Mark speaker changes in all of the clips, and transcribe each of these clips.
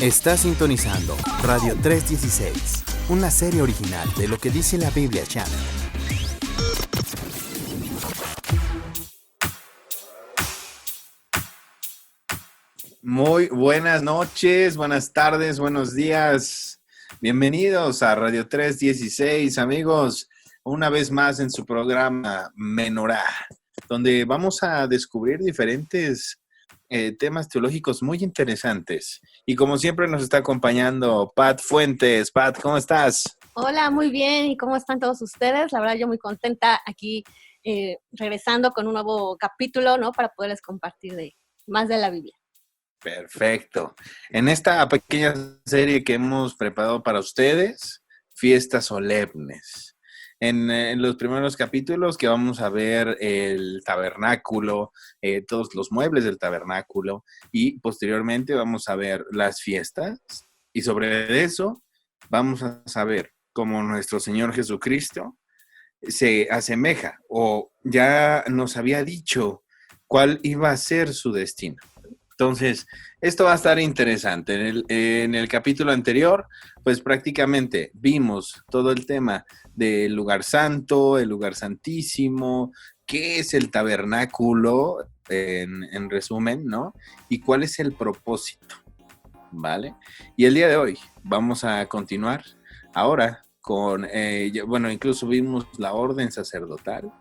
Speaker 1: Está sintonizando Radio 316, una serie original de Lo que dice la Biblia Channel. Muy buenas noches, buenas tardes, buenos días. Bienvenidos a Radio 316, amigos. Una vez más en su programa Menorá, donde vamos a descubrir diferentes temas teológicos muy interesantes. Y como siempre nos está acompañando Pat Fuentes. Pat, ¿cómo estás?
Speaker 2: Hola, muy bien. ¿Y cómo están todos ustedes? La verdad, yo muy contenta aquí regresando con un nuevo capítulo, ¿no? Para poderles compartir más de la Biblia.
Speaker 1: Perfecto. En esta pequeña serie que hemos preparado para ustedes, fiestas solemnes. En los primeros capítulos que vamos a ver el tabernáculo, todos los muebles del tabernáculo, y posteriormente vamos a ver las fiestas, y sobre eso vamos a saber cómo nuestro Señor Jesucristo se asemeja o ya nos había dicho cuál iba a ser su destino. Entonces, esto va a estar interesante. En el capítulo anterior, pues prácticamente vimos todo el tema del lugar santo, el lugar santísimo, qué es el tabernáculo, en resumen, ¿no? Y cuál es el propósito, ¿vale? Y el día de hoy vamos a continuar ahora con, incluso vimos la orden sacerdotal.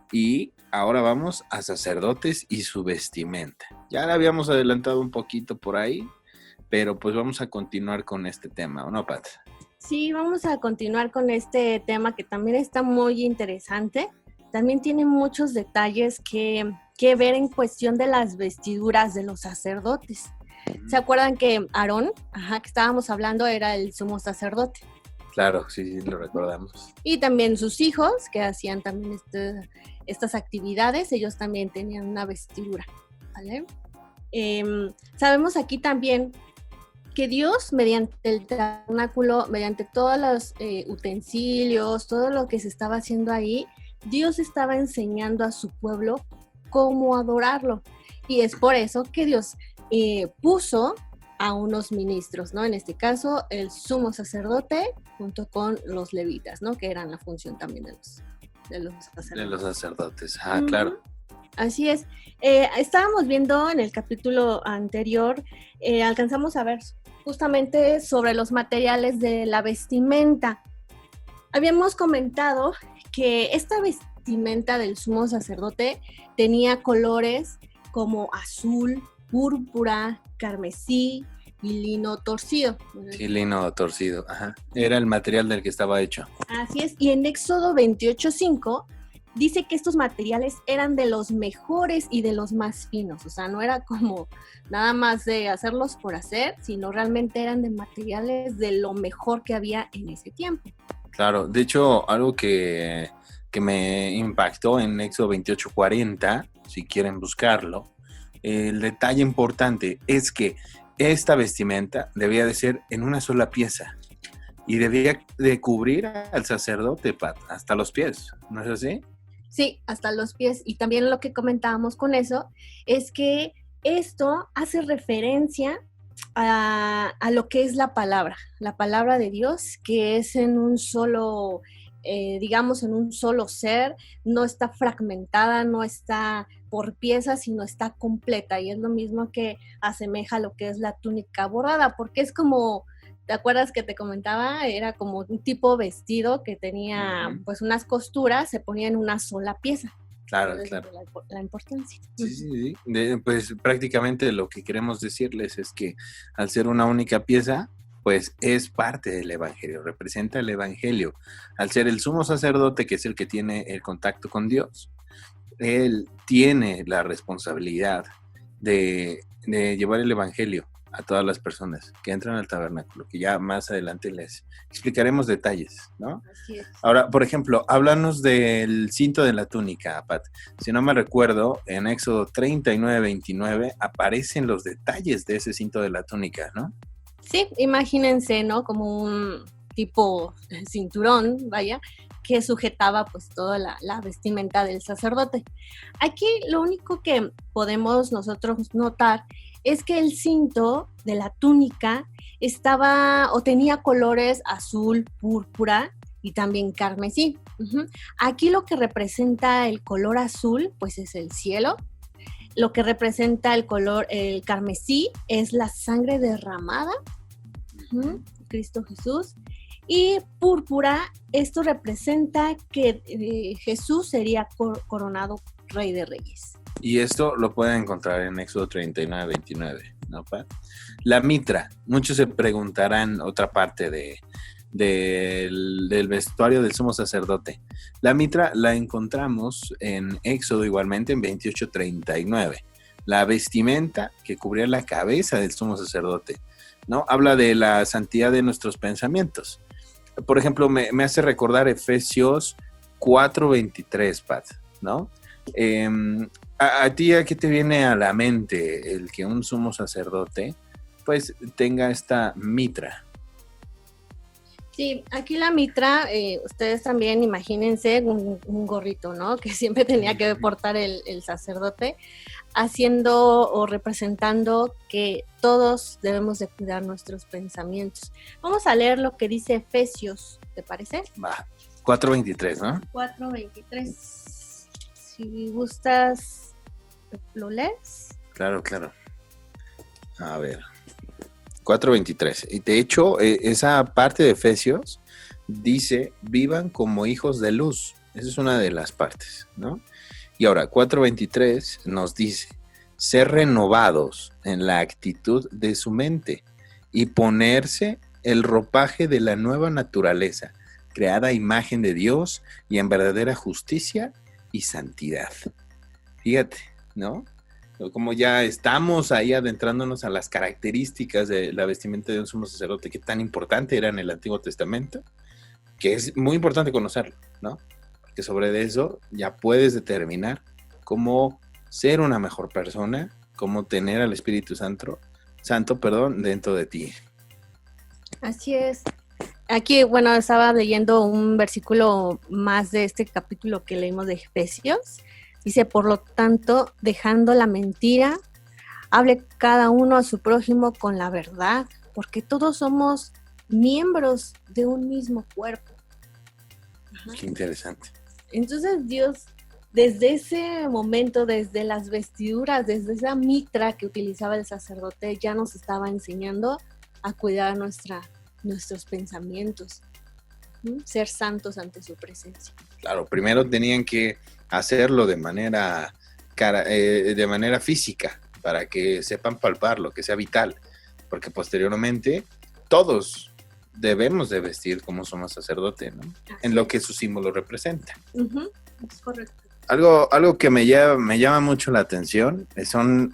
Speaker 1: Y ahora vamos a sacerdotes y su vestimenta. Ya la habíamos adelantado un poquito por ahí, pero pues vamos a continuar con este tema, ¿o no, Pat?
Speaker 2: Sí, vamos a continuar con este tema que también está muy interesante. También tiene muchos detalles que ver en cuestión de las vestiduras de los sacerdotes. ¿Se acuerdan que Aarón, que estábamos hablando, era el sumo sacerdote?
Speaker 1: Claro, sí, lo recordamos.
Speaker 2: Y también sus hijos, que hacían también estas actividades, ellos también tenían una vestidura, ¿vale? Sabemos aquí también que Dios, mediante el tabernáculo, mediante todos los utensilios, todo lo que se estaba haciendo ahí, Dios estaba enseñando a su pueblo cómo adorarlo. Y es por eso que Dios puso a unos ministros, ¿no? En este caso, el sumo sacerdote junto con los levitas, ¿no? Que eran la función también de los sacerdotes.
Speaker 1: De los sacerdotes, claro.
Speaker 2: Así es. Estábamos viendo en el capítulo anterior, alcanzamos a ver justamente sobre los materiales de la vestimenta. Habíamos comentado que esta vestimenta del sumo sacerdote tenía colores como azul, púrpura, carmesí y lino torcido.
Speaker 1: Sí, lino torcido, Era el material del que estaba hecho.
Speaker 2: Así es, y en Éxodo 28:5 dice que estos materiales eran de los mejores y de los más finos, o sea, no era como nada más de hacerlos por hacer, sino realmente eran de materiales de lo mejor que había en ese tiempo.
Speaker 1: Claro, de hecho, algo que me impactó en Éxodo 28:40, si quieren buscarlo, el detalle importante es que esta vestimenta debía de ser en una sola pieza y debía de cubrir al sacerdote, Pat, hasta los pies, ¿no es así?
Speaker 2: Sí, hasta los pies. Y también lo que comentábamos con eso es que esto hace referencia a lo que es la palabra de Dios, que es en un solo, en un solo ser, no está fragmentada, no está por piezas, sino está completa, y es lo mismo que asemeja a lo que es la túnica bordada, porque es como, ¿te acuerdas que te comentaba? Era como un tipo vestido que tenía pues unas costuras, se ponía en una sola pieza.
Speaker 1: Claro,
Speaker 2: entonces,
Speaker 1: claro.
Speaker 2: La importancia.
Speaker 1: Sí. Pues prácticamente lo que queremos decirles es que al ser una única pieza, pues es parte del evangelio, representa el evangelio. Al ser el sumo sacerdote, que es el que tiene el contacto con Dios, él tiene la responsabilidad de llevar el evangelio a todas las personas que entran al tabernáculo, que ya más adelante les explicaremos detalles, ¿no?
Speaker 2: Así es.
Speaker 1: Ahora, por ejemplo, háblanos del cinto de la túnica, Pat. Si no me recuerdo, en Éxodo 39:29 aparecen los detalles de ese cinto de la túnica, ¿no?
Speaker 2: Sí, imagínense, ¿no? Como un tipo cinturón, vaya, que sujetaba pues toda la vestimenta del sacerdote. Aquí lo único que podemos nosotros notar es que el cinto de la túnica estaba o tenía colores azul, púrpura y también carmesí. Aquí lo que representa el color azul pues es el cielo. Lo que representa el carmesí es la sangre derramada, Cristo Jesús. Y púrpura, esto representa que Jesús sería coronado Rey de Reyes.
Speaker 1: Y esto lo pueden encontrar en Éxodo 39, 29, ¿no, pa? La mitra, muchos se preguntarán otra parte del vestuario del sumo sacerdote. La mitra la encontramos en Éxodo igualmente en 28:39. La vestimenta que cubría la cabeza del sumo sacerdote, ¿no? Habla de la santidad de nuestros pensamientos. Por ejemplo, me hace recordar Efesios 4:23, Pat, ¿no? ¿A ti a qué te viene a la mente el que un sumo sacerdote pues tenga esta mitra?
Speaker 2: Sí, aquí la mitra, ustedes también imagínense un gorrito, ¿no? Que siempre tenía que portar el sacerdote, haciendo o representando que todos debemos de cuidar nuestros pensamientos. Vamos a leer lo que dice Efesios, ¿te parece?
Speaker 1: Va, 4:23, ¿no?
Speaker 2: 4:23. Si gustas, ¿lo lees?
Speaker 1: Claro. A ver, 4:23. Y de hecho, esa parte de Efesios dice, vivan como hijos de luz. Esa es una de las partes, ¿no? Y ahora, 4:23 nos dice, ser renovados en la actitud de su mente y ponerse el ropaje de la nueva naturaleza, creada a imagen de Dios y en verdadera justicia y santidad. Fíjate, ¿no? Como ya estamos ahí adentrándonos a las características de la vestimenta de un sumo sacerdote, que tan importante era en el Antiguo Testamento, que es muy importante conocerlo, ¿no? Porque sobre eso ya puedes determinar cómo ser una mejor persona, cómo tener al Espíritu Santo, dentro de ti.
Speaker 2: Así es. Aquí, bueno, estaba leyendo un versículo más de este capítulo que leímos de Efesios. Dice, por lo tanto, dejando la mentira, hable cada uno a su prójimo con la verdad, porque todos somos miembros de un mismo cuerpo.
Speaker 1: Qué interesante.
Speaker 2: Entonces Dios, desde ese momento, desde las vestiduras, desde esa mitra que utilizaba el sacerdote, ya nos estaba enseñando a cuidar nuestros pensamientos, ser santos ante su presencia.
Speaker 1: Claro, primero tenían que hacerlo de manera física, para que sepan palparlo, que sea vital, porque posteriormente todos debemos de vestir como somos sacerdote, ¿no? En lo que su símbolo representa.
Speaker 2: Es correcto.
Speaker 1: Algo que me llama mucho la atención son,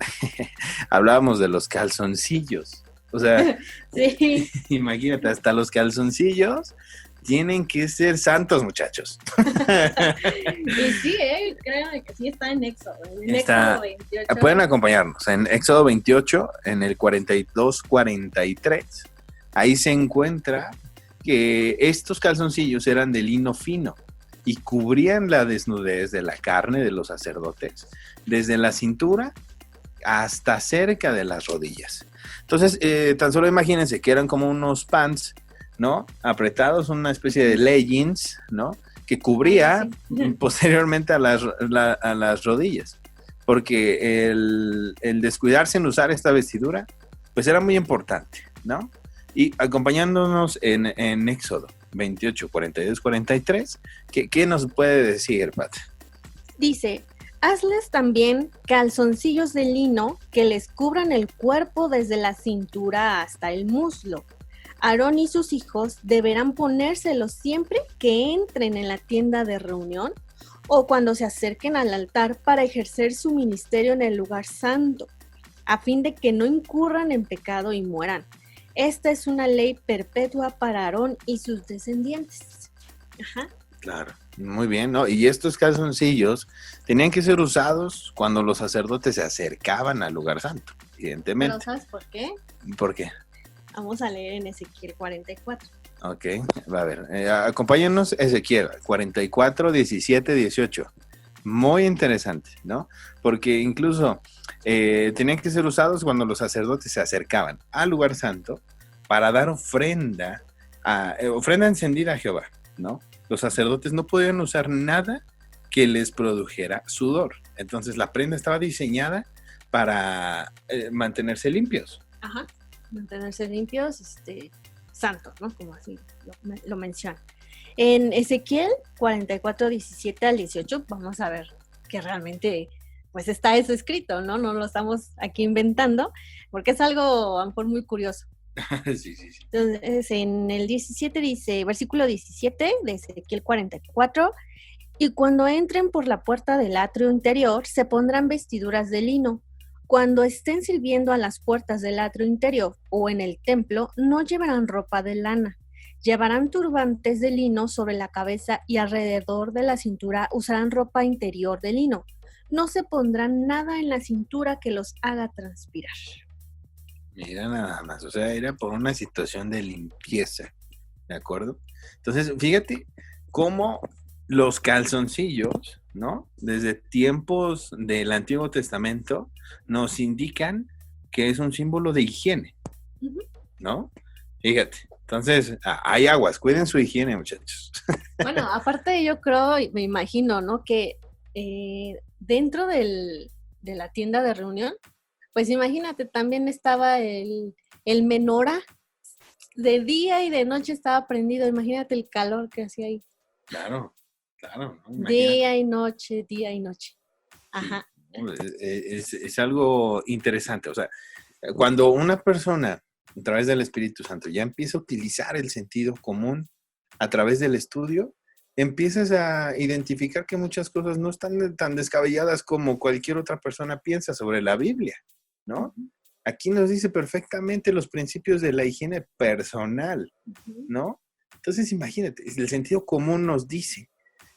Speaker 1: hablábamos de los calzoncillos, o sea,
Speaker 2: sí.
Speaker 1: Imagínate, hasta los calzoncillos tienen que ser santos, muchachos.
Speaker 2: Y sí, créanme que sí está en Éxodo. Éxodo 28.
Speaker 1: Pueden acompañarnos en Éxodo 28, en el 42-43. Ahí se encuentra que estos calzoncillos eran de lino fino y cubrían la desnudez de la carne de los sacerdotes, desde la cintura hasta cerca de las rodillas. Entonces, tan solo imagínense que eran como unos pants, ¿no? Apretados, una especie de leggings, ¿no? Que cubría posteriormente a las rodillas. Porque el descuidarse en usar esta vestidura, pues era muy importante, ¿no? Y acompañándonos en Éxodo 28, 42, 43, ¿qué nos puede decir, Pat?
Speaker 2: Dice, hazles también calzoncillos de lino que les cubran el cuerpo desde la cintura hasta el muslo. Aarón y sus hijos deberán ponérselos siempre que entren en la tienda de reunión o cuando se acerquen al altar para ejercer su ministerio en el lugar santo, a fin de que no incurran en pecado y mueran. Esta es una ley perpetua para Aarón y sus descendientes. Ajá.
Speaker 1: Claro, muy bien, ¿no? Y estos calzoncillos tenían que ser usados cuando los sacerdotes se acercaban al lugar santo, evidentemente.
Speaker 2: ¿Pero sabes por qué?
Speaker 1: ¿Por qué?
Speaker 2: Vamos a leer en Ezequiel 44.
Speaker 1: Ok, va a ver. Acompáñanos, Ezequiel, 44, 17, 18. Muy interesante, ¿no? Porque incluso tenían que ser usados cuando los sacerdotes se acercaban al lugar santo para dar ofrenda encendida a Jehová, ¿no? Los sacerdotes no podían usar nada que les produjera sudor. Entonces la prenda estaba diseñada para mantenerse limpios.
Speaker 2: Ajá, mantenerse limpios, santos, ¿no? Como así lo menciona. En Ezequiel 44, 17 al 18, vamos a ver que realmente pues está eso escrito, ¿no? No lo estamos aquí inventando, porque es algo a lo mejor muy curioso.
Speaker 1: Sí.
Speaker 2: Entonces, en el 17 dice, versículo 17 de Ezequiel 44, y cuando entren por la puerta del atrio interior, se pondrán vestiduras de lino. Cuando estén sirviendo a las puertas del atrio interior o en el templo, no llevarán ropa de lana. Llevarán turbantes de lino sobre la cabeza y alrededor de la cintura usarán ropa interior de lino. No se pondrán nada en la cintura que los haga transpirar.
Speaker 1: Mira nada más, o sea, era por una situación de limpieza, ¿de acuerdo? Entonces, fíjate cómo los calzoncillos, ¿no? Desde tiempos del Antiguo Testamento nos indican que es un símbolo de higiene, ¿no? Fíjate, entonces, hay aguas, cuiden su higiene, muchachos.
Speaker 2: Bueno, aparte yo creo, me imagino, ¿no? Que dentro de la tienda de reunión, pues imagínate, también estaba el menorá, de día y de noche estaba prendido, imagínate el calor que hacía ahí.
Speaker 1: Claro, ¿no?
Speaker 2: Día y noche, día y noche. Ajá.
Speaker 1: Sí, es algo interesante, o sea, cuando una persona a través del Espíritu Santo ya empieza a utilizar el sentido común a través del estudio, empiezas a identificar que muchas cosas no están tan descabelladas como cualquier otra persona piensa sobre la Biblia, ¿no? Aquí nos dice perfectamente los principios de la higiene personal, ¿no? Entonces imagínate, el sentido común nos dice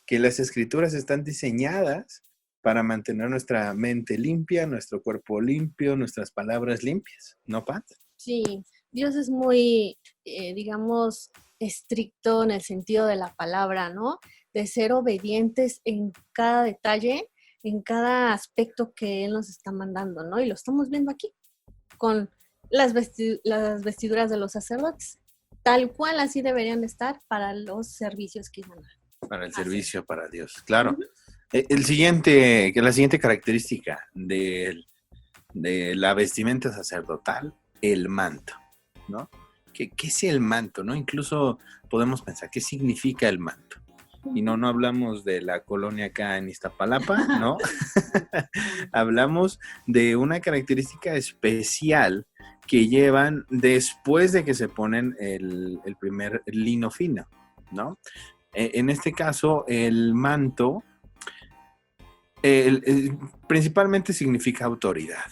Speaker 1: que las escrituras están diseñadas para mantener nuestra mente limpia, nuestro cuerpo limpio, nuestras palabras limpias, ¿no, Pat?
Speaker 2: Sí, Dios es muy, digamos, estricto en el sentido de la palabra, ¿no? De ser obedientes en cada detalle, en cada aspecto que Él nos está mandando, ¿no? Y lo estamos viendo aquí, con las vestiduras de los sacerdotes. Tal cual así deberían estar para los servicios que iban a hacer.
Speaker 1: Para el servicio para Dios, claro. La siguiente característica de la vestimenta sacerdotal, el manto, ¿no? ¿Qué es el manto, no? Incluso podemos pensar, ¿qué significa el manto? Y no hablamos de la colonia acá en Iztapalapa, ¿no? Hablamos de una característica especial que llevan después de que se ponen el primer lino fino, ¿no? En este caso, el manto principalmente significa autoridad,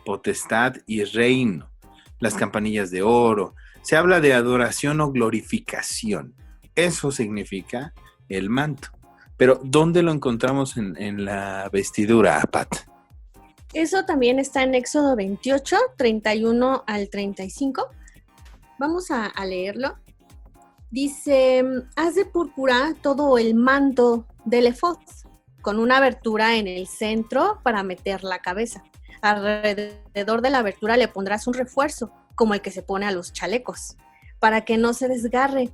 Speaker 1: potestad y reino. Las campanillas de oro. Se habla de adoración o glorificación. Eso significa el manto. Pero, ¿dónde lo encontramos en la vestidura, Pat?
Speaker 2: Eso también está en Éxodo 28, 31 al 35. Vamos a leerlo. Dice, haz de púrpura todo el manto del efod, con una abertura en el centro para meter la cabeza. Alrededor de la abertura le pondrás un refuerzo, como el que se pone a los chalecos, para que no se desgarre.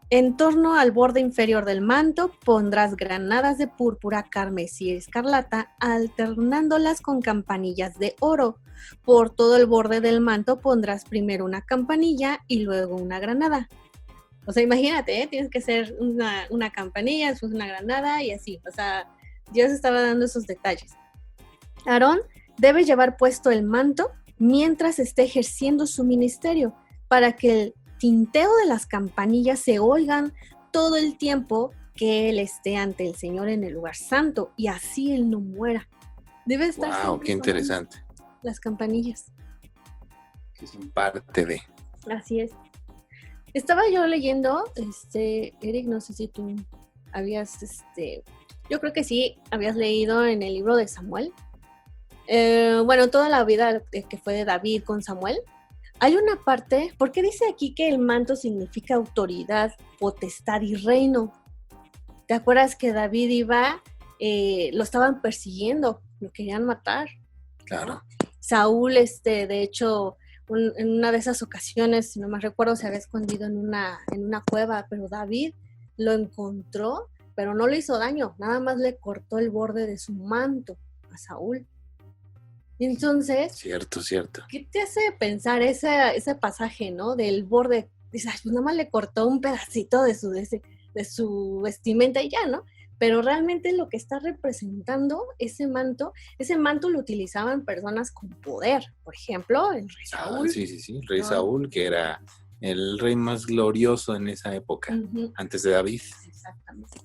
Speaker 2: En torno al borde inferior del manto pondrás granadas de púrpura, carmesí y escarlata, alternándolas con campanillas de oro. Por todo el borde del manto pondrás primero una campanilla y luego una granada. O sea, imagínate, tienes que hacer una campanilla, después una granada y así. O sea, Dios estaba dando esos detalles. Aarón debe llevar puesto el manto mientras esté ejerciendo su ministerio, para que el tinteo de las campanillas se oigan todo el tiempo que él esté ante el Señor en el lugar santo, y así él no muera. Debe estar.
Speaker 1: ¡Wow! ¡Qué interesante!
Speaker 2: Las campanillas.
Speaker 1: Que son parte de.
Speaker 2: Así es. Estaba yo leyendo, Eric, no sé si tú habías, yo creo que sí, habías leído en el libro de Samuel. Bueno, toda la vida que fue de David con Samuel, Hay una parte, porque dice aquí que el manto significa autoridad, potestad y reino. ¿Te acuerdas que David iba, lo estaban persiguiendo, lo querían matar?
Speaker 1: Claro.
Speaker 2: ¿No? Saúl, de hecho, en una de esas ocasiones, si no me recuerdo, se había escondido en una cueva, pero David lo encontró, pero no le hizo daño, nada más le cortó el borde de su manto a Saúl. Y entonces,
Speaker 1: Cierto.
Speaker 2: ¿qué te hace pensar ese pasaje, ¿no? Del borde, dices, pues nada más le cortó un pedacito de su vestimenta y ya, ¿no? Pero realmente lo que está representando ese manto lo utilizaban personas con poder. Por ejemplo, el rey Saúl.
Speaker 1: Sí, el rey Saúl, que era el rey más glorioso en esa época, antes de David.
Speaker 2: Exactamente.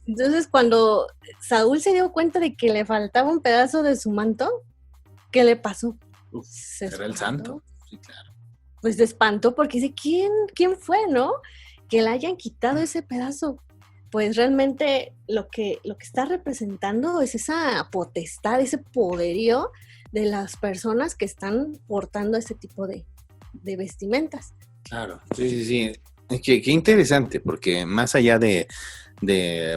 Speaker 2: Entonces, cuando Saúl se dio cuenta de que le faltaba un pedazo de su manto, ¿qué le pasó?
Speaker 1: Era el santo. Sí, claro.
Speaker 2: Pues se espantó porque dice, ¿quién fue, no? Que le hayan quitado ese pedazo. Pues realmente lo que está representando es esa potestad, ese poderío de las personas que están portando ese tipo de vestimentas.
Speaker 1: Claro, sí. Qué interesante, porque más allá de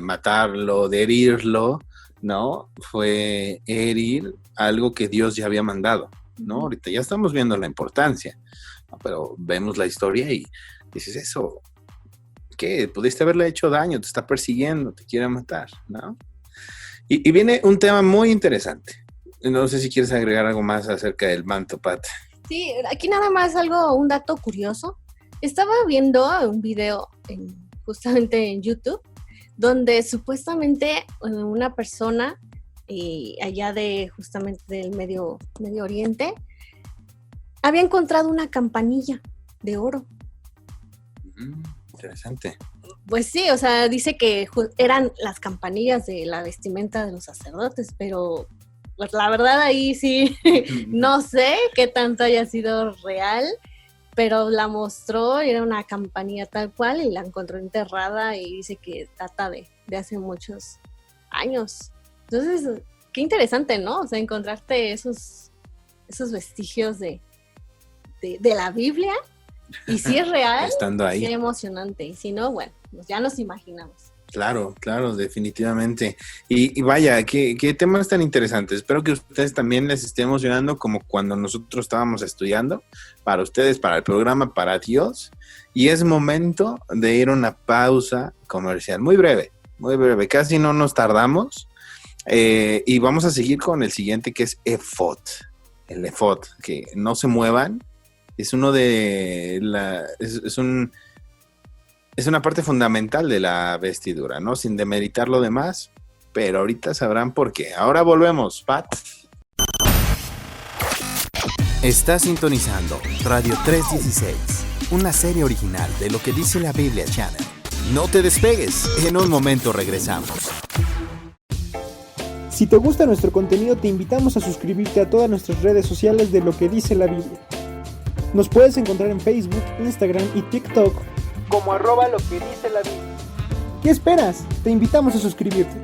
Speaker 1: matarlo, de herirlo, ¿no? Fue herir algo que Dios ya había mandado, ¿no? Ahorita ya estamos viendo la importancia, ¿no? Pero vemos la historia y dices, eso, ¿qué? Pudiste haberle hecho daño, te está persiguiendo, te quiere matar, ¿no? Y viene un tema muy interesante. No sé si quieres agregar algo más acerca del manto, Pat.
Speaker 2: Sí, aquí nada más un dato curioso. Estaba viendo un video justamente en YouTube, donde supuestamente una persona allá justamente del Medio Oriente había encontrado una campanilla de oro.
Speaker 1: Interesante.
Speaker 2: Pues sí, o sea, dice que eran las campanillas de la vestimenta de los sacerdotes, pero pues la verdad ahí sí, no sé qué tanto haya sido real, pero la mostró, era una campanilla tal cual y la encontró enterrada y dice que data de hace muchos años. Entonces, qué interesante, ¿no? O sea, encontrarte esos vestigios de la Biblia y si es real,
Speaker 1: estando ahí.
Speaker 2: Sí, emocionante. Y si no, bueno, pues ya nos imaginamos.
Speaker 1: Claro, definitivamente. Y vaya, qué temas tan interesantes. Espero que ustedes también les esté emocionando como cuando nosotros estábamos estudiando, para ustedes, para el programa, para Dios. Y es momento de ir a una pausa comercial, muy breve, casi no nos tardamos. Y vamos a seguir con el siguiente, que es efod. El efod, que no se muevan. Es uno de es una parte fundamental de la vestidura, ¿no? Sin demeritar lo demás, pero ahorita sabrán por qué. Ahora volvemos, Pat.
Speaker 3: Está sintonizando Radio 316, una serie original de Lo que dice la Biblia Channel. No te despegues, en un momento regresamos.
Speaker 4: Si te gusta nuestro contenido, te invitamos a suscribirte a todas nuestras redes sociales de Lo que dice la Biblia. Nos puedes encontrar en Facebook, Instagram y TikTok como @lo que dice la Biblia. ¿Qué esperas? Te invitamos a suscribirte.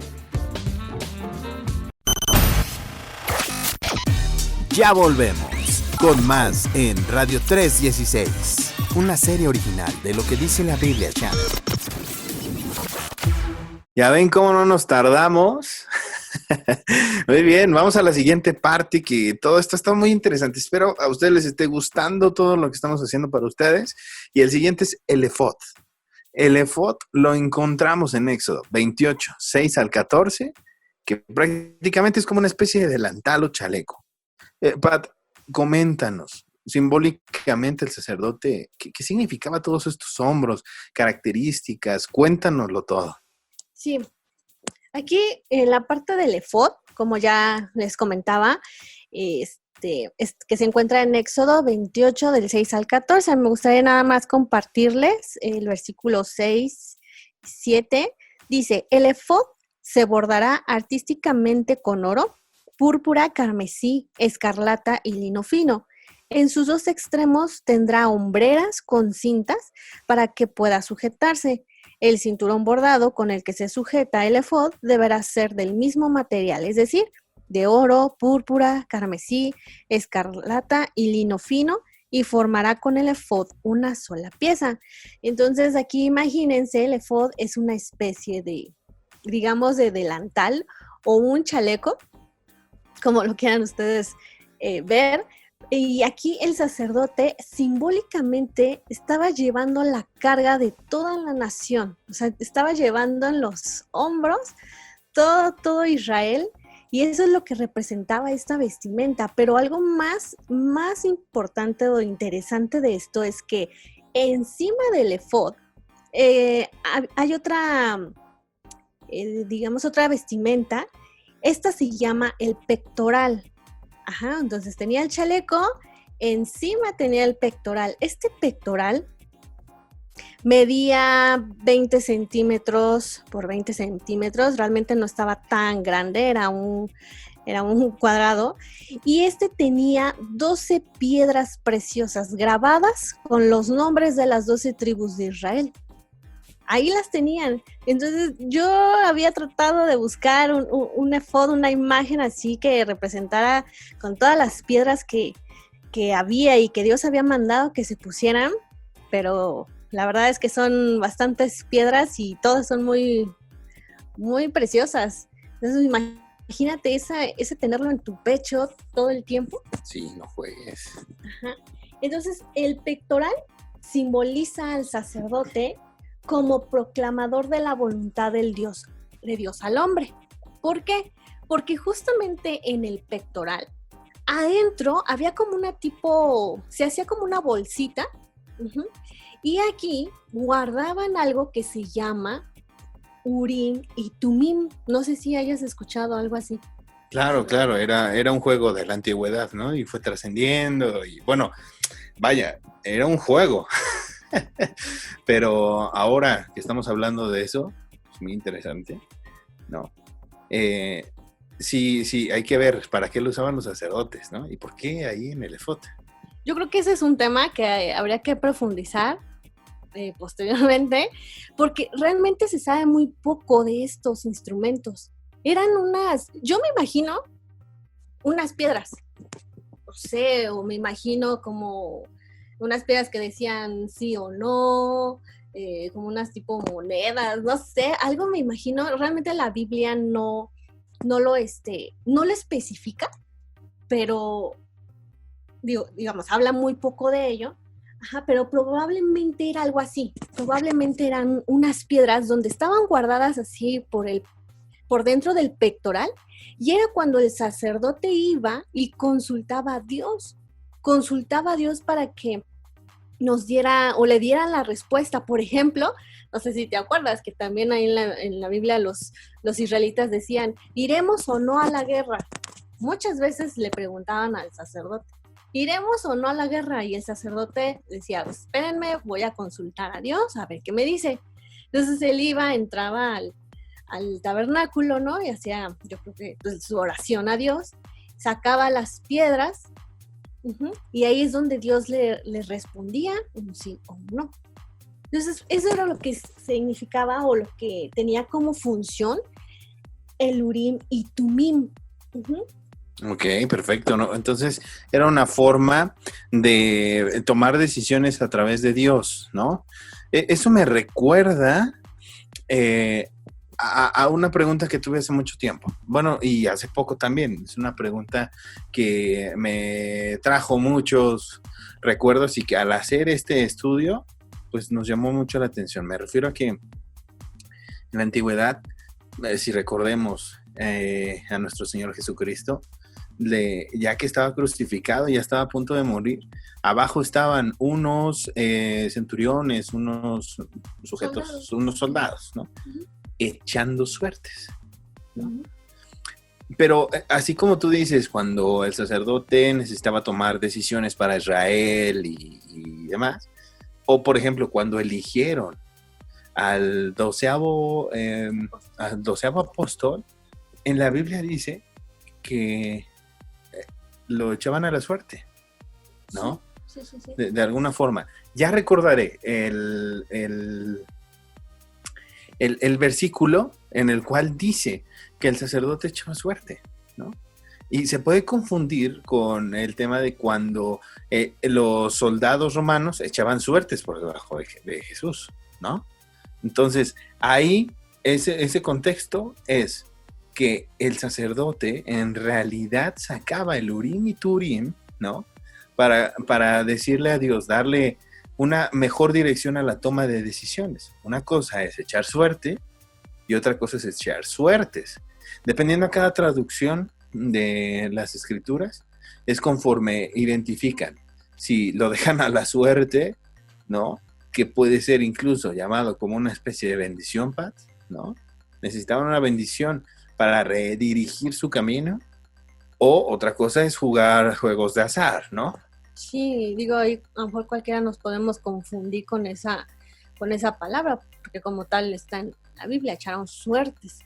Speaker 3: Ya volvemos con más en Radio 316, una serie original de Lo que dice la Biblia Channel.
Speaker 1: Ya ven cómo no nos tardamos. Muy bien, vamos a la siguiente parte, que todo esto está muy interesante. Espero a ustedes les esté gustando todo lo que estamos haciendo para ustedes. Y el siguiente es el efod. El efod lo encontramos en Éxodo 28, 6 al 14, que prácticamente es como una especie de delantal o chaleco. Pat, coméntanos, simbólicamente el sacerdote, ¿qué significaba todos estos hombros, características? Cuéntanoslo todo.
Speaker 2: Sí. Aquí en la parte del efod, como ya les comentaba, que se encuentra en Éxodo 28 del 6 al 14. Me gustaría nada más compartirles el versículo 6 y 7. Dice, el efod se bordará artísticamente con oro, púrpura, carmesí, escarlata y lino fino. En sus dos extremos tendrá hombreras con cintas para que pueda sujetarse. El cinturón bordado con el que se sujeta el efod deberá ser del mismo material, es decir, de oro, púrpura, carmesí, escarlata y lino fino, y formará con el efod una sola pieza. Entonces aquí imagínense, el efod es una especie de, digamos, de delantal o un chaleco, como lo quieran ustedes ver. Y aquí el sacerdote simbólicamente estaba llevando la carga de toda la nación, o sea, estaba llevando en los hombros todo Israel, y eso es lo que representaba esta vestimenta. Pero algo más importante o interesante de esto es que encima del efod hay otra, digamos, otra vestimenta. Esta se llama el pectoral. Ajá, entonces tenía el chaleco, encima tenía el pectoral. Este pectoral medía 20 centímetros por 20 centímetros, realmente no estaba tan grande, era un cuadrado, y este tenía 12 piedras preciosas grabadas con los nombres de las 12 tribus de Israel. Ahí las tenían. Entonces yo había tratado de buscar un efod, una imagen así que representara con todas las piedras que había y que Dios había mandado que se pusieran, pero la verdad es que son bastantes piedras y todas son muy, muy preciosas. Entonces imagínate ese tenerlo en tu pecho todo el tiempo.
Speaker 1: Sí, no juegues.
Speaker 2: Ajá. Entonces el pectoral simboliza al sacerdote como proclamador de la voluntad de Dios al hombre. ¿Por qué? Porque justamente en el pectoral, adentro había como se hacía como una bolsita, y aquí guardaban algo que se llama Urim y Tumim. No sé si hayas escuchado algo así.
Speaker 1: Claro, era un juego de la antigüedad, ¿no? Y fue trascendiendo, y bueno, vaya, era un juego. Pero ahora que estamos hablando de eso, es muy interesante, ¿no? Sí, hay que ver para qué lo usaban los sacerdotes, ¿no? Y por qué ahí en el efod.
Speaker 2: Yo creo que ese es un tema que habría que profundizar posteriormente, porque realmente se sabe muy poco de estos instrumentos. Eran yo me imagino unas piedras, no sé, o me imagino como unas piedras que decían sí o no, como unas tipo monedas, no sé, algo me imagino. Realmente la Biblia no lo especifica, pero digamos, habla muy poco de ello. Ajá, pero probablemente era algo así, probablemente eran unas piedras donde estaban guardadas así por dentro del pectoral, y era cuando el sacerdote iba y consultaba a Dios para que nos diera o le diera la respuesta. Por ejemplo, no sé si te acuerdas que también ahí en la Biblia los israelitas decían, ¿iremos o no a la guerra? Muchas veces le preguntaban al sacerdote, ¿iremos o no a la guerra? Y el sacerdote decía, pues, espérenme, voy a consultar a Dios, a ver qué me dice. Entonces él entraba al tabernáculo, ¿no? Y hacía, yo creo que pues, su oración a Dios, sacaba las piedras, y ahí es donde Dios le respondía un sí o un no. Entonces eso era lo que significaba o lo que tenía como función el Urim y Tumim.
Speaker 1: Ok, perfecto, ¿no? Entonces era una forma de tomar decisiones a través de Dios, ¿no? Eso me recuerda a una pregunta que tuve hace mucho tiempo. Bueno, y hace poco también. Es una pregunta que me trajo muchos recuerdos y que al hacer este estudio, pues nos llamó mucho la atención. Me refiero a que en la antigüedad, si recordemos a nuestro Señor Jesucristo, ya que estaba crucificado, ya estaba a punto de morir, abajo estaban unos centuriones, unos sujetos, unos soldados, ¿no? Echando suertes, ¿no? Pero así como tú dices, cuando el sacerdote necesitaba tomar decisiones para Israel y demás, o por ejemplo, cuando eligieron al 12º apóstol, en la Biblia dice que lo echaban a la suerte, ¿no?
Speaker 2: Sí.
Speaker 1: De alguna forma. Ya recordaré el versículo en el cual dice que el sacerdote echaba suerte, ¿no? Y se puede confundir con el tema de cuando los soldados romanos echaban suertes por debajo de Jesús, ¿no? Entonces, ahí ese contexto es que el sacerdote en realidad sacaba el Urim y Turim, ¿no? Para decirle a Dios, darle una mejor dirección a la toma de decisiones. Una cosa es echar suerte y otra cosa es echar suertes. Dependiendo de cada traducción de las escrituras, es conforme identifican. Si lo dejan a la suerte, ¿no? Que puede ser incluso llamado como una especie de bendición, Pat, ¿no? Necesitaban una bendición para redirigir su camino. O otra cosa es jugar juegos de azar, ¿no?
Speaker 2: Sí, digo, ahí a lo mejor cualquiera nos podemos confundir con esa palabra, porque como tal está en la Biblia, echaron suertes.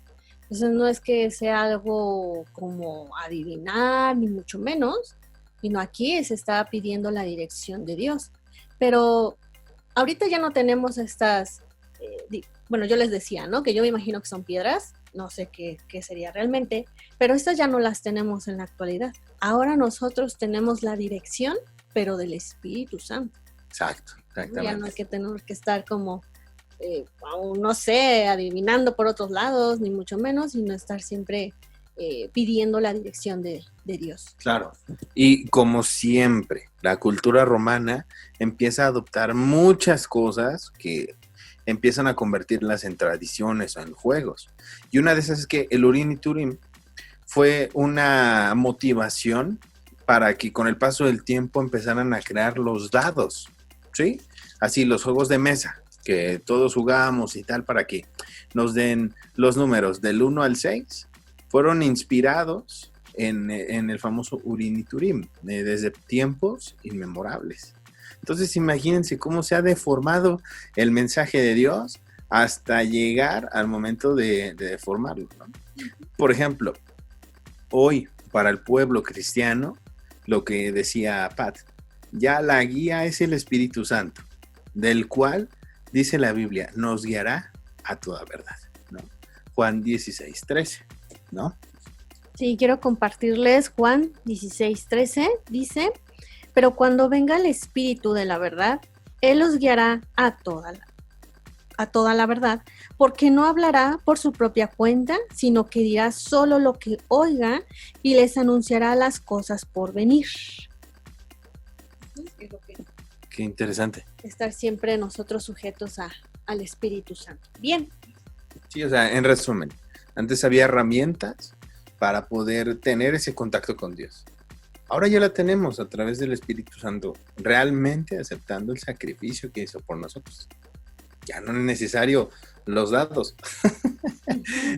Speaker 2: Entonces no es que sea algo como adivinar, ni mucho menos, sino aquí se está pidiendo la dirección de Dios. Pero ahorita ya no tenemos estas, bueno, yo les decía, ¿no? Que yo me imagino que son piedras, no sé qué sería realmente, pero estas ya no las tenemos en la actualidad. Ahora nosotros tenemos la dirección, pero del Espíritu Santo.
Speaker 1: Exacto, exactamente.
Speaker 2: Ya no hay que tener que estar como, no sé, adivinando por otros lados, ni mucho menos, sino estar siempre pidiendo la dirección de Dios.
Speaker 1: Claro, y como siempre, la cultura romana empieza a adoptar muchas cosas que empiezan a convertirlas en tradiciones o en juegos. Y una de esas es que el Urim y Turim fue una motivación para que con el paso del tiempo empezaran a crear los dados, ¿sí? Así los juegos de mesa, que todos jugamos y tal, para que nos den los números del 1 al 6, fueron inspirados en el famoso Urim y Turim, desde tiempos inmemorables. Entonces imagínense cómo se ha deformado el mensaje de Dios hasta llegar al momento de deformarlo, ¿no? Por ejemplo, hoy para el pueblo cristiano, lo que decía Pat, ya la guía es el Espíritu Santo, del cual, dice la Biblia, nos guiará a toda verdad, ¿no? Juan 16:13, ¿no?
Speaker 2: Sí, quiero compartirles Juan 16:13, dice, pero cuando venga el Espíritu de la verdad, Él los guiará a toda la verdad, porque no hablará por su propia cuenta, sino que dirá solo lo que oiga y les anunciará las cosas por venir.
Speaker 1: Qué interesante.
Speaker 2: Estar siempre nosotros sujetos al Espíritu Santo. Bien.
Speaker 1: Sí, o sea, en resumen, antes había herramientas para poder tener ese contacto con Dios. Ahora ya la tenemos a través del Espíritu Santo, realmente aceptando el sacrificio que hizo por nosotros. Ya no es necesario los dados,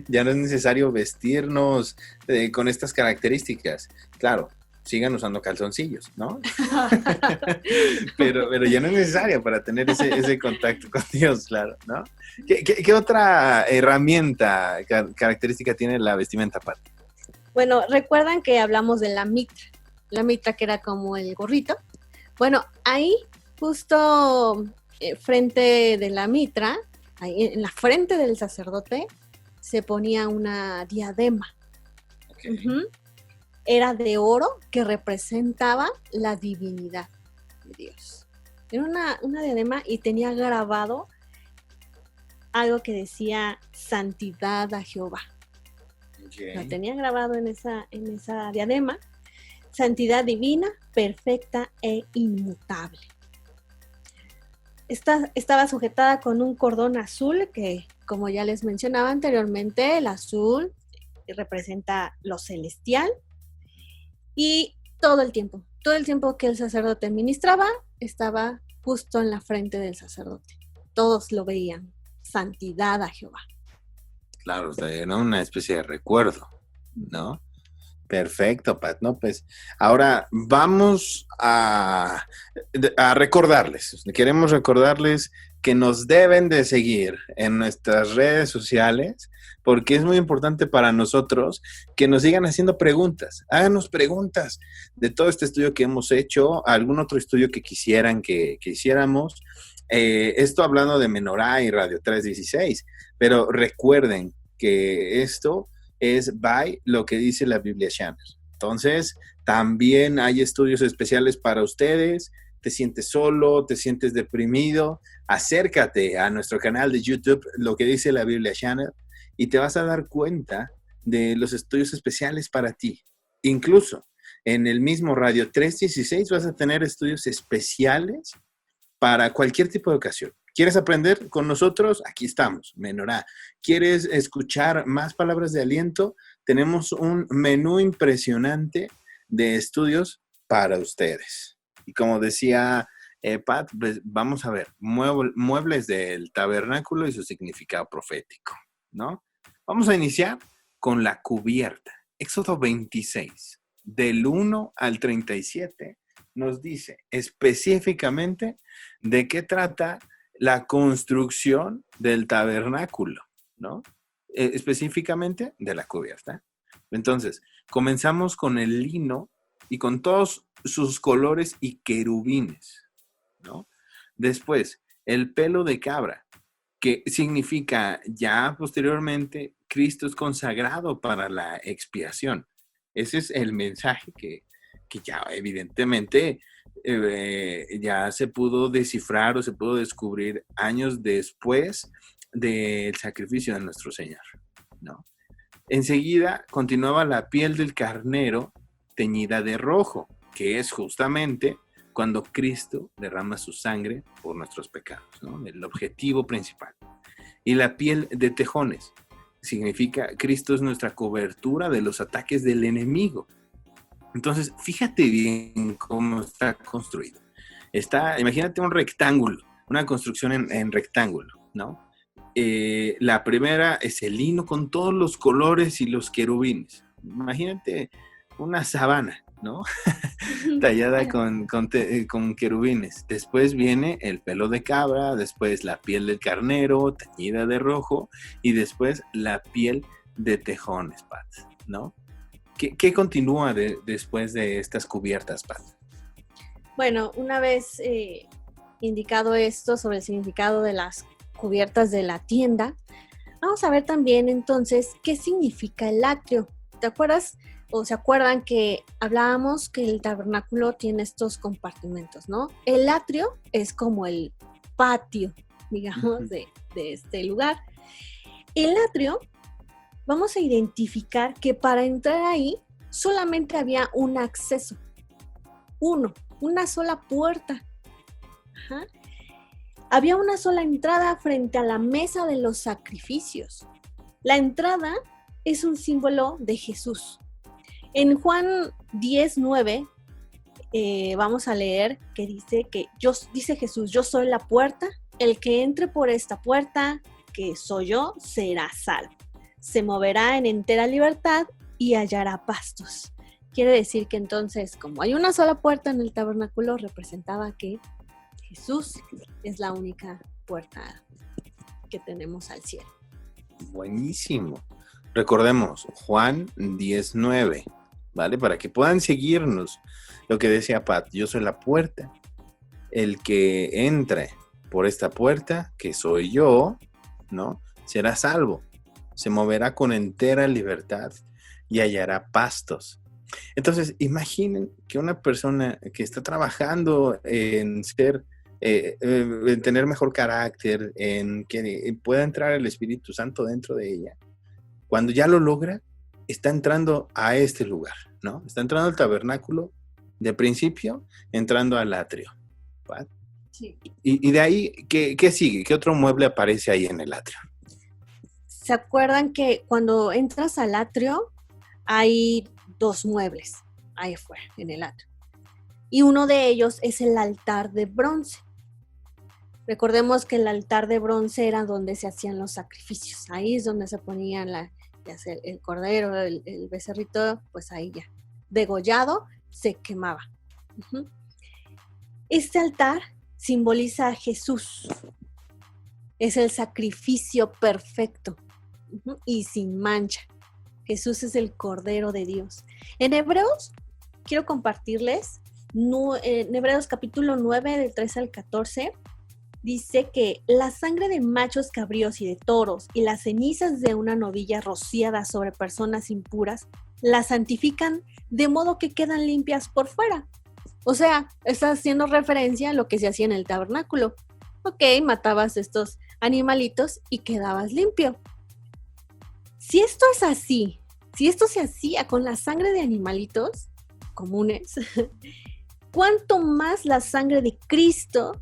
Speaker 1: ya no es necesario vestirnos con estas características. Claro, sigan usando calzoncillos, ¿no? pero ya no es necesario para tener ese contacto con Dios, claro, ¿no? ¿Qué otra herramienta, característica tiene la vestimenta, Pat?
Speaker 2: Bueno, recuerdan que hablamos de la mitra que era como el gorrito. Bueno, ahí justo frente de la mitra, ahí en la frente del sacerdote, se ponía una diadema.
Speaker 1: Okay.
Speaker 2: Uh-huh. Era de oro que representaba la divinidad de Dios. Era una diadema y tenía grabado algo que decía santidad a Jehová.
Speaker 1: Okay.
Speaker 2: Lo tenía grabado en esa diadema. Santidad divina, perfecta e inmutable. Estaba sujetada con un cordón azul que, como ya les mencionaba anteriormente, el azul representa lo celestial. Y todo el tiempo que el sacerdote ministraba, estaba justo en la frente del sacerdote. Todos lo veían. Santidad a Jehová.
Speaker 1: Claro, o sea, era una especie de recuerdo, ¿no? Perfecto, Pat, ¿no? Pues ahora vamos a recordarles, queremos recordarles que nos deben de seguir en nuestras redes sociales, porque es muy importante para nosotros que nos sigan haciendo preguntas. Háganos preguntas de todo este estudio que hemos hecho, algún otro estudio que quisieran que hiciéramos. Esto hablando de Menorá y Radio 316, pero recuerden que esto es by lo que dice la Biblia Channel. Entonces, también hay estudios especiales para ustedes. Te sientes solo, te sientes deprimido, acércate a nuestro canal de YouTube, Lo que dice la Biblia Channel, y te vas a dar cuenta de los estudios especiales para ti. Incluso en el mismo Radio 316 vas a tener estudios especiales para cualquier tipo de ocasión. ¿Quieres aprender con nosotros? Aquí estamos, Menorá. ¿Quieres escuchar más palabras de aliento? Tenemos un menú impresionante de estudios para ustedes. Y como decía Pat, pues vamos a ver muebles del tabernáculo y su significado profético, ¿no? Vamos a iniciar con la cubierta. Éxodo 26, del 1 al 37, nos dice específicamente de qué trata la construcción del tabernáculo, ¿no? Específicamente de la cubierta. Entonces, comenzamos con el lino y con todos sus colores y querubines, ¿no? Después, el pelo de cabra, que significa ya posteriormente Cristo es consagrado para la expiación. Ese es el mensaje que ya evidentemente ya se pudo descifrar o se pudo descubrir años después del sacrificio de nuestro Señor, ¿no? Enseguida continuaba la piel del carnero teñida de rojo, que es justamente cuando Cristo derrama su sangre por nuestros pecados, ¿no? El objetivo principal. Y la piel de tejones significa Cristo es nuestra cobertura de los ataques del enemigo. Entonces, fíjate bien cómo está construido. Imagínate un rectángulo, una construcción en rectángulo, ¿no? La primera es el lino con todos los colores y los querubines. Imagínate una sabana, ¿no? Tallada con querubines. Después viene el pelo de cabra, después la piel del carnero, teñida de rojo, y después la piel de tejones, Pat, ¿no? ¿Qué continúa después de estas cubiertas, Pat?
Speaker 2: Bueno, una vez indicado esto sobre el significado de las cubiertas de la tienda, vamos a ver también entonces qué significa el atrio. ¿Te acuerdas o se acuerdan que hablábamos que el tabernáculo tiene estos compartimentos, ¿no? El atrio es como el patio, digamos, de este lugar. El atrio, vamos a identificar que para entrar ahí solamente había un acceso, una sola puerta. Ajá. Había una sola entrada frente a la mesa de los sacrificios. La entrada es un símbolo de Jesús. En Juan 10:9 vamos a leer que dice dice Jesús, yo soy la puerta, el que entre por esta puerta, que soy yo, será salvo. Se moverá en entera libertad y hallará pastos. Quiere decir que entonces, como hay una sola puerta en el tabernáculo, representaba que Jesús es la única puerta que tenemos al cielo.
Speaker 1: Buenísimo. Recordemos, Juan 10:9, ¿vale? Para que puedan seguirnos. Lo que decía Pat, yo soy la puerta. El que entre por esta puerta, que soy yo, ¿no? Será salvo. Se moverá con entera libertad y hallará pastos. Entonces, imaginen que una persona que está trabajando en en tener mejor carácter, en que pueda entrar el Espíritu Santo dentro de ella, cuando ya lo logra, está entrando a este lugar, ¿no? Está entrando al tabernáculo de principio, entrando al atrio, ¿vale?
Speaker 2: Sí.
Speaker 1: Y de ahí, ¿qué sigue? ¿Qué otro mueble aparece ahí en el atrio?
Speaker 2: ¿Se acuerdan que cuando entras al atrio hay dos muebles ahí afuera, en el atrio? Y uno de ellos es el altar de bronce. Recordemos que el altar de bronce era donde se hacían los sacrificios. Ahí es donde se ponían ya sea el cordero, el becerrito, pues ahí ya, degollado, se quemaba. Uh-huh. Este altar simboliza a Jesús. Es el sacrificio perfecto, uh-huh, y sin mancha. Jesús es el Cordero de Dios. En Hebreos, quiero compartirles, en Hebreos capítulo 9, del 13 al 14, dice que la sangre de machos cabríos y de toros y las cenizas de una novilla rociada sobre personas impuras las santifican de modo que quedan limpias por fuera. O sea, está haciendo referencia a lo que se hacía en el tabernáculo. Ok, matabas estos animalitos y quedabas limpio. Si esto es así, si esto se hacía con la sangre de animalitos comunes, ¿cuánto más la sangre de Cristo,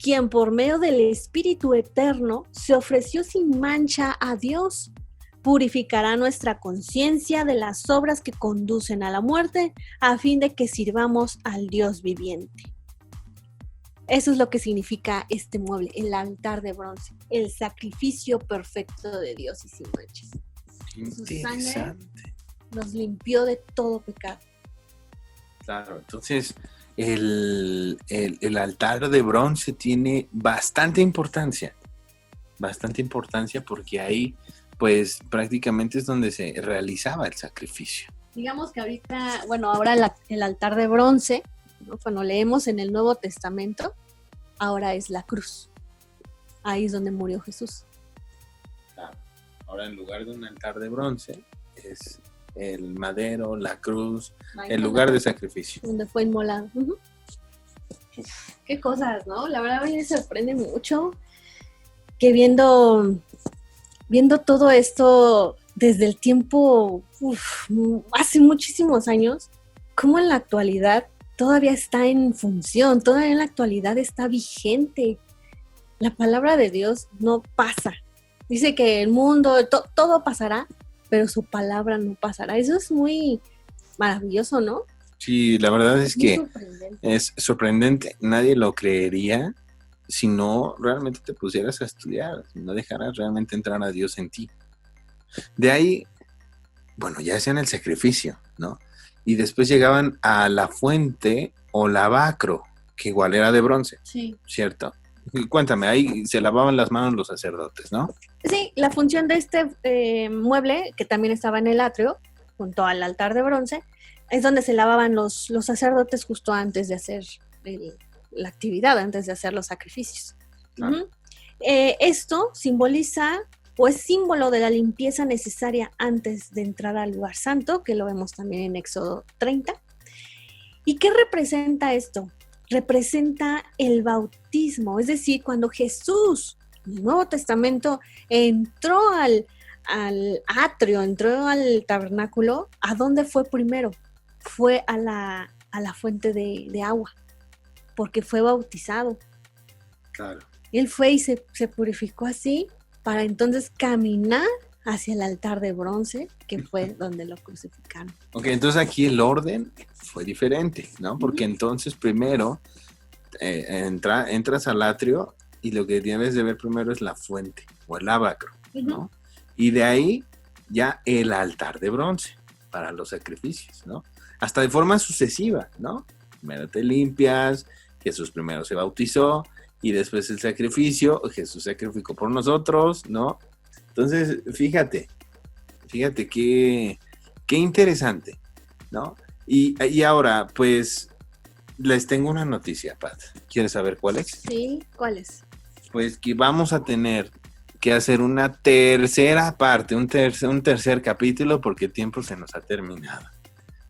Speaker 2: quien por medio del Espíritu Eterno se ofreció sin mancha a Dios, purificará nuestra conciencia de las obras que conducen a la muerte, a fin de que sirvamos al Dios viviente? Eso es lo que significa este mueble, el altar de bronce, el sacrificio perfecto de Dios y sin manchas. Su sangre nos limpió de todo pecado.
Speaker 1: Claro, entonces el altar de bronce tiene bastante importancia porque ahí pues prácticamente es donde se realizaba el sacrificio.
Speaker 2: Digamos que ahorita, bueno, ahora el altar de bronce, ¿no? Cuando leemos en el Nuevo Testamento, ahora es la cruz. Ahí es donde murió Jesús.
Speaker 1: Claro. Ahora en lugar de un altar de bronce es el madero, la cruz, el lugar de sacrificio.
Speaker 2: Donde fue inmolado. Uh-huh. Qué cosas, ¿no? La verdad a mí me sorprende mucho que viendo todo esto desde el tiempo, hace muchísimos años, cómo en la actualidad todavía está en función, todavía en la actualidad está vigente. La palabra de Dios no pasa. Dice que el mundo, todo pasará, pero su palabra no pasará. Eso es muy maravilloso, ¿no?
Speaker 1: Sí, la verdad es que
Speaker 2: sorprendente.
Speaker 1: es sorprendente. Nadie lo creería si no realmente te pusieras a estudiar, si no dejaras realmente entrar a Dios en ti. De ahí, bueno, ya hacían el sacrificio, ¿no? Y después llegaban a la fuente o lavacro, que igual era de bronce,
Speaker 2: Sí.
Speaker 1: ¿cierto? Cuéntame, ahí se lavaban las manos los sacerdotes, ¿no?
Speaker 2: Sí, la función de este mueble, que también estaba en el atrio, junto al altar de bronce, es donde se lavaban los sacerdotes justo antes de hacer la actividad, antes de hacer los sacrificios.
Speaker 1: Claro.
Speaker 2: Uh-huh. Esto simboliza o es símbolo de la limpieza necesaria antes de entrar al lugar santo, que lo vemos también en Éxodo 30. ¿Y qué representa esto? Representa el bautismo, es decir, cuando Jesús, en el Nuevo Testamento, entró al atrio, entró al tabernáculo, ¿a dónde fue primero? Fue a la fuente de agua, porque fue bautizado.
Speaker 1: Claro.
Speaker 2: Él fue y se purificó así, para entonces caminar hacia el altar de bronce, que fue donde lo crucificaron.
Speaker 1: Ok, entonces aquí el orden fue diferente, ¿no? Porque entonces primero entras al atrio y lo que debes de ver primero es la fuente o el lavacro, ¿no? Y de ahí ya el altar de bronce para los sacrificios, ¿no? Hasta de forma sucesiva, ¿no? Primero te limpias, Jesús primero se bautizó y después el sacrificio, Jesús sacrificó por nosotros, ¿no? Entonces, fíjate qué interesante, ¿no? Y ahora, pues, les tengo una noticia, Pat. ¿Quieres saber cuál es?
Speaker 2: Sí, ¿cuál es?
Speaker 1: Pues que vamos a tener que hacer una tercera parte, un tercer capítulo, porque el tiempo se nos ha terminado,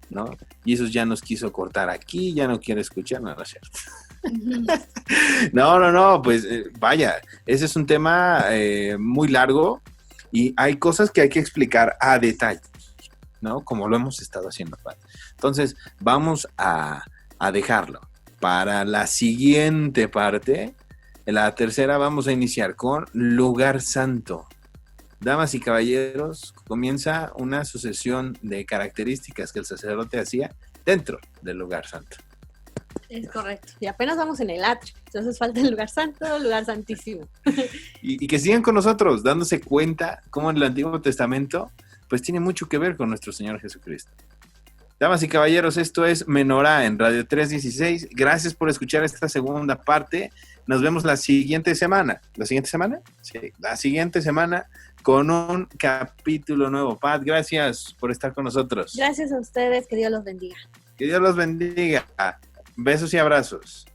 Speaker 1: ¿no? Y eso ya nos quiso cortar aquí, ya no quiere escuchar, no es cierto. No, pues vaya, ese es un tema muy largo y hay cosas que hay que explicar a detalle, ¿no? Como lo hemos estado haciendo, Pat. Entonces, vamos a dejarlo para la siguiente parte. En la tercera vamos a iniciar con Lugar Santo. Damas y caballeros, comienza una sucesión de características que el sacerdote hacía dentro del lugar santo.
Speaker 2: Es correcto. Y apenas vamos en el atrio. Entonces falta el lugar santo, el lugar santísimo.
Speaker 1: Y que sigan con nosotros, dándose cuenta cómo en el Antiguo Testamento, pues tiene mucho que ver con nuestro Señor Jesucristo. Damas y caballeros, esto es Menorá en Radio 316. Gracias por escuchar esta segunda parte. Nos vemos la siguiente semana. ¿La siguiente semana? Sí, la siguiente semana con un capítulo nuevo. Pat, gracias por estar con nosotros.
Speaker 2: Gracias a ustedes, que Dios los bendiga.
Speaker 1: Que Dios los bendiga. Besos y abrazos.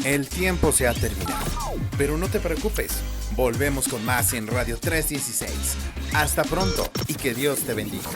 Speaker 3: El tiempo se ha terminado, pero no te preocupes. Volvemos con más en Radio 316. Hasta pronto y que Dios te bendiga.